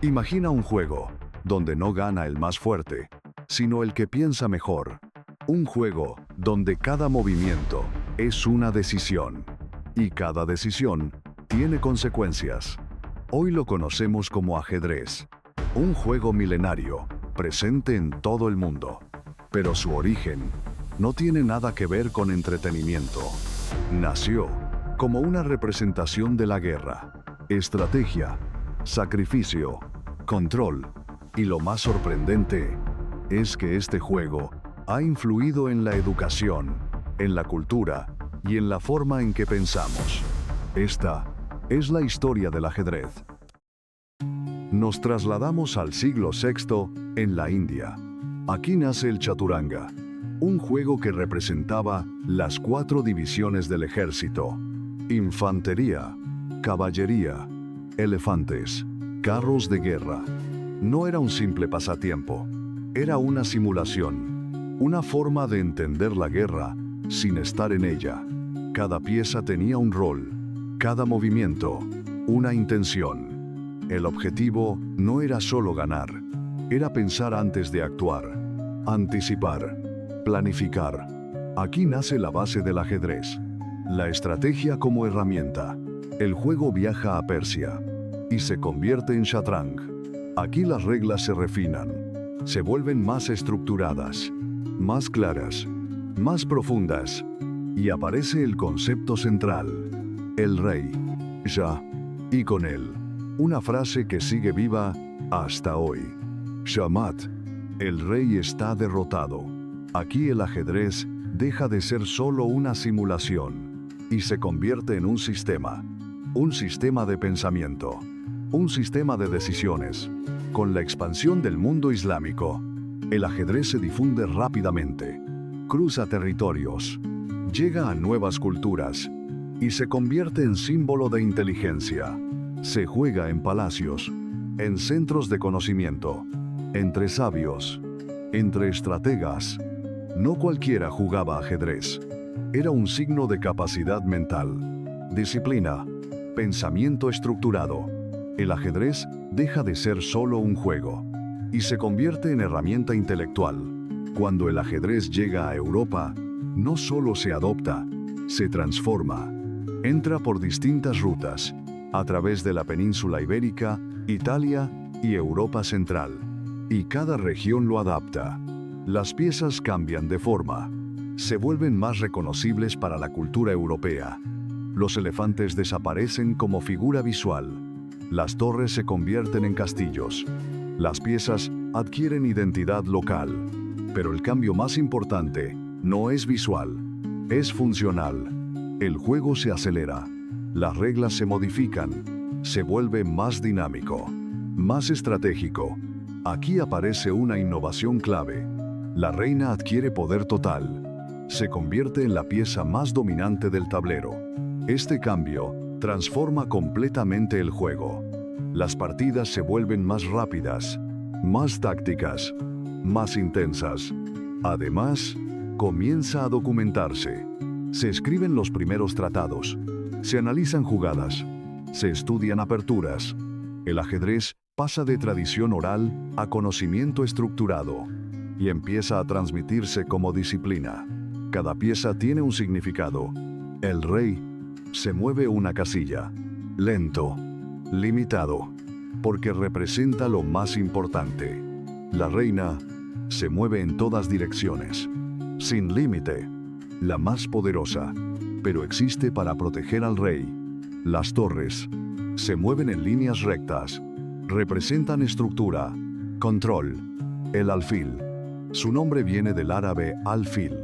Imagina un juego donde no gana el más fuerte, sino el que piensa mejor. Un juego donde cada movimiento es una decisión y cada decisión tiene consecuencias. Hoy lo conocemos como ajedrez, un juego milenario presente en todo el mundo. Pero su origen no tiene nada que ver con entretenimiento. Nació como una representación de la guerra, estrategia, sacrificio, control, y lo más sorprendente es que este juego ha influido en la educación, en la cultura y en la forma en que pensamos. Esta es la historia del ajedrez. Nos trasladamos al siglo VI en la India. Aquí nace el chaturanga, un juego que representaba las 4 divisiones del ejército: infantería, caballería, elefantes, carros de guerra. No era un simple pasatiempo, era una simulación, una forma de entender la guerra sin estar en ella. Cada pieza tenía un rol, cada movimiento, una intención. El objetivo no era solo ganar, era pensar antes de actuar, anticipar, planificar. Aquí nace la base del ajedrez, la estrategia como herramienta. El juego viaja a Persia y se convierte en Shatrang. Aquí las reglas se refinan, se vuelven más estructuradas, más claras, más profundas, y aparece el concepto central, el rey, Shah, y con él, una frase que sigue viva hasta hoy: Shamat, el rey está derrotado. Aquí el ajedrez deja de ser solo una simulación y se convierte en un sistema de pensamiento, un sistema de decisiones. Con la expansión del mundo islámico, el ajedrez se difunde rápidamente, cruza territorios, llega a nuevas culturas y se convierte en símbolo de inteligencia. Se juega en palacios, en centros de conocimiento, entre sabios, entre estrategas. No cualquiera jugaba ajedrez. Era un signo de capacidad mental, disciplina, pensamiento estructurado. El ajedrez deja de ser solo un juego y se convierte en herramienta intelectual. Cuando el ajedrez llega a Europa, no solo se adopta, se transforma. Entra por distintas rutas, a través de la península ibérica, Italia y Europa Central. Y cada región lo adapta. Las piezas cambian de forma, se vuelven más reconocibles para la cultura europea. Los elefantes desaparecen como figura visual. Las torres se convierten en castillos. Las piezas adquieren identidad local. Pero el cambio más importante no es visual, es funcional. El juego se acelera, las reglas se modifican, se vuelve más dinámico, más estratégico. Aquí aparece una innovación clave. La reina adquiere poder total. Se convierte en la pieza más dominante del tablero. Este cambio transforma completamente el juego. Las partidas se vuelven más rápidas, más tácticas, más intensas. Además, comienza a documentarse. Se escriben los primeros tratados, se analizan jugadas, se estudian aperturas. El ajedrez pasa de tradición oral a conocimiento estructurado y empieza a transmitirse como disciplina. Cada pieza tiene un significado. El rey se mueve una casilla, lento, limitado, porque representa lo más importante. La reina se mueve en todas direcciones, sin límite, la más poderosa, pero existe para proteger al rey. Las torres se mueven en líneas rectas, representan estructura, control. El alfil, su nombre viene del árabe al-fil,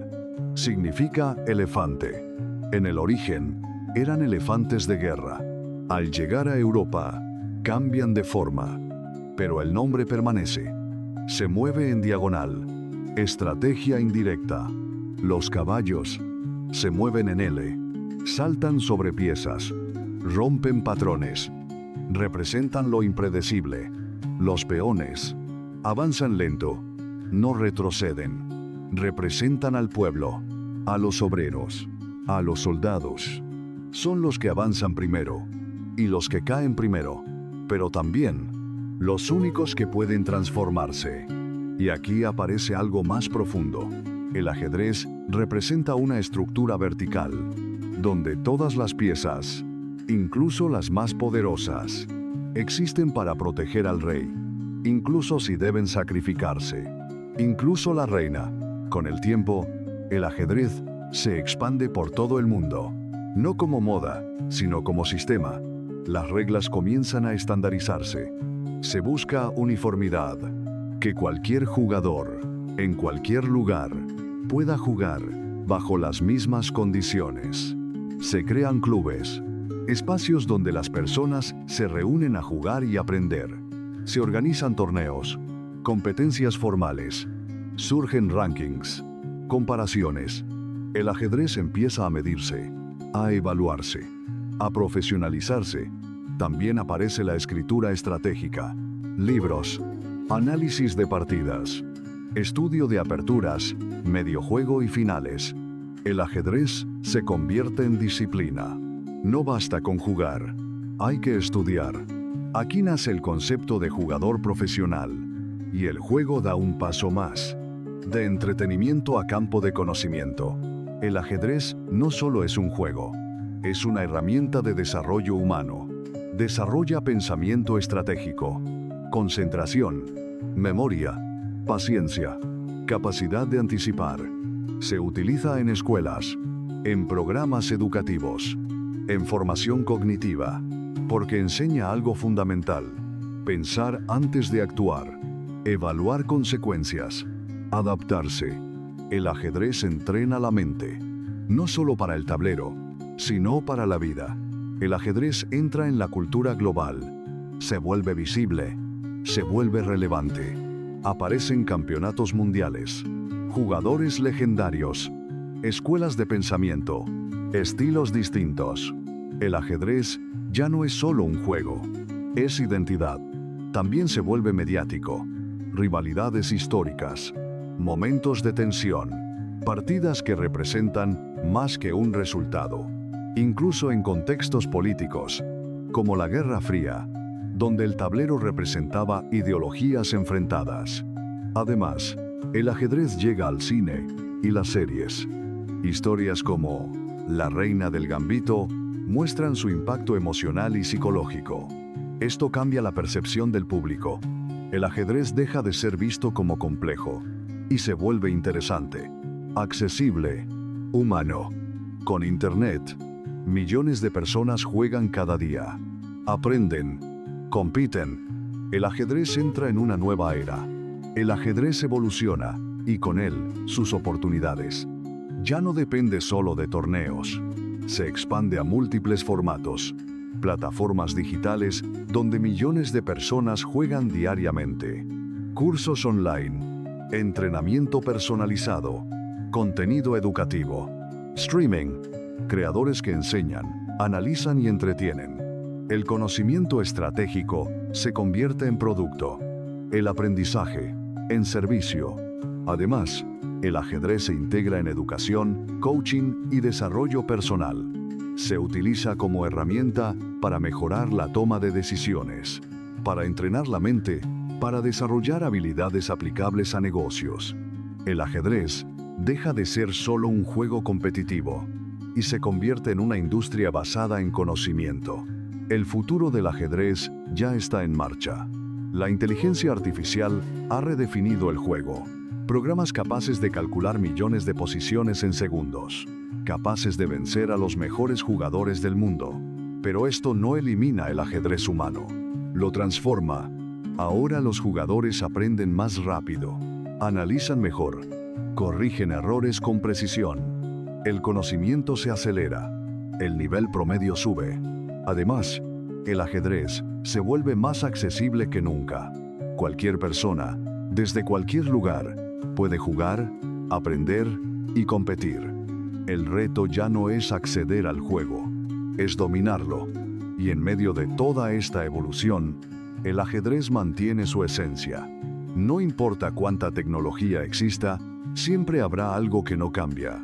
significa elefante. En el origen, eran elefantes de guerra. Al llegar a Europa, cambian de forma, pero el nombre permanece. Se mueve en diagonal, estrategia indirecta. Los caballos se mueven en L, saltan sobre piezas, rompen patrones, representan lo impredecible. Los peones avanzan lento, no retroceden, representan al pueblo, a los obreros, a los soldados. Son los que avanzan primero y los que caen primero, pero también los únicos que pueden transformarse. Y aquí aparece algo más profundo. El ajedrez representa una estructura vertical, donde todas las piezas, incluso las más poderosas, existen para proteger al rey, incluso si deben sacrificarse. Incluso la reina. Con el tiempo, el ajedrez se expande por todo el mundo, no como moda, sino como sistema. Las reglas comienzan a estandarizarse. Se busca uniformidad, que cualquier jugador, en cualquier lugar, pueda jugar bajo las mismas condiciones. Se crean clubes, espacios donde las personas se reúnen a jugar y aprender. Se organizan torneos, competencias formales, surgen rankings, comparaciones. El ajedrez empieza a medirse, a evaluarse, a profesionalizarse. También aparece la escritura estratégica, libros, análisis de partidas, estudio de aperturas, mediojuego y finales. El ajedrez se convierte en disciplina. No basta con jugar, hay que estudiar. Aquí nace el concepto de jugador profesional, y el juego da un paso más. De entretenimiento a campo de conocimiento. El ajedrez no solo es un juego, es una herramienta de desarrollo humano. Desarrolla pensamiento estratégico, concentración, memoria, paciencia, capacidad de anticipar. Se utiliza en escuelas, en programas educativos, en formación cognitiva, porque enseña algo fundamental: pensar antes de actuar, evaluar consecuencias, adaptarse. El ajedrez entrena la mente, no solo para el tablero, sino para la vida. El ajedrez entra en la cultura global, se vuelve visible, se vuelve relevante. Aparecen campeonatos mundiales, jugadores legendarios, escuelas de pensamiento, estilos distintos. El ajedrez ya no es solo un juego, es identidad. También se vuelve mediático, rivalidades históricas, momentos de tensión, partidas que representan más que un resultado. Incluso en contextos políticos, como la Guerra Fría, donde el tablero representaba ideologías enfrentadas. Además, el ajedrez llega al cine y las series. Historias como La Reina del Gambito muestran su impacto emocional y psicológico. Esto cambia la percepción del público. El ajedrez deja de ser visto como complejo y se vuelve interesante, accesible, humano. Con Internet, millones de personas juegan cada día, aprenden, compiten. El ajedrez entra en una nueva era. El ajedrez evoluciona, y con él, sus oportunidades. Ya no depende solo de torneos. Se expande a múltiples formatos, plataformas digitales donde millones de personas juegan diariamente. Cursos online, entrenamiento personalizado, contenido educativo, streaming, creadores que enseñan, analizan y entretienen. El conocimiento estratégico se convierte en producto, el aprendizaje en servicio. Además, el ajedrez se integra en educación, coaching y desarrollo personal. Se utiliza como herramienta para mejorar la toma de decisiones, para entrenar la mente, para desarrollar habilidades aplicables a negocios. El ajedrez deja de ser solo un juego competitivo y se convierte en una industria basada en conocimiento. El futuro del ajedrez ya está en marcha. La inteligencia artificial ha redefinido el juego. Programas capaces de calcular millones de posiciones en segundos, capaces de vencer a los mejores jugadores del mundo. Pero esto no elimina el ajedrez humano, lo transforma. Ahora los jugadores aprenden más rápido, analizan mejor, corrigen errores con precisión. El conocimiento se acelera, el nivel promedio sube. Además, el ajedrez se vuelve más accesible que nunca. Cualquier persona, desde cualquier lugar, puede jugar, aprender y competir. El reto ya no es acceder al juego, es dominarlo. Y en medio de toda esta evolución, el ajedrez mantiene su esencia. No importa cuánta tecnología exista, siempre habrá algo que no cambia.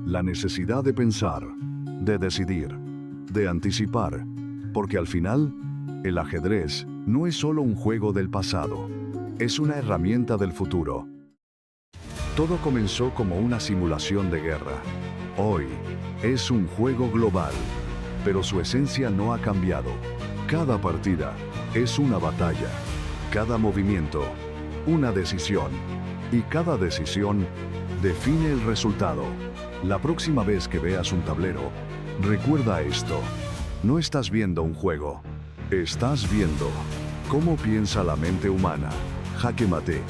La necesidad de pensar, de decidir, de anticipar, porque al final, el ajedrez no es solo un juego del pasado, es una herramienta del futuro. Todo comenzó como una simulación de guerra. Hoy es un juego global, pero su esencia no ha cambiado. Cada partida es una batalla, cada movimiento, una decisión, y cada decisión define el resultado. La próxima vez que veas un tablero, recuerda esto. No estás viendo un juego, estás viendo cómo piensa la mente humana. Jaque Mate.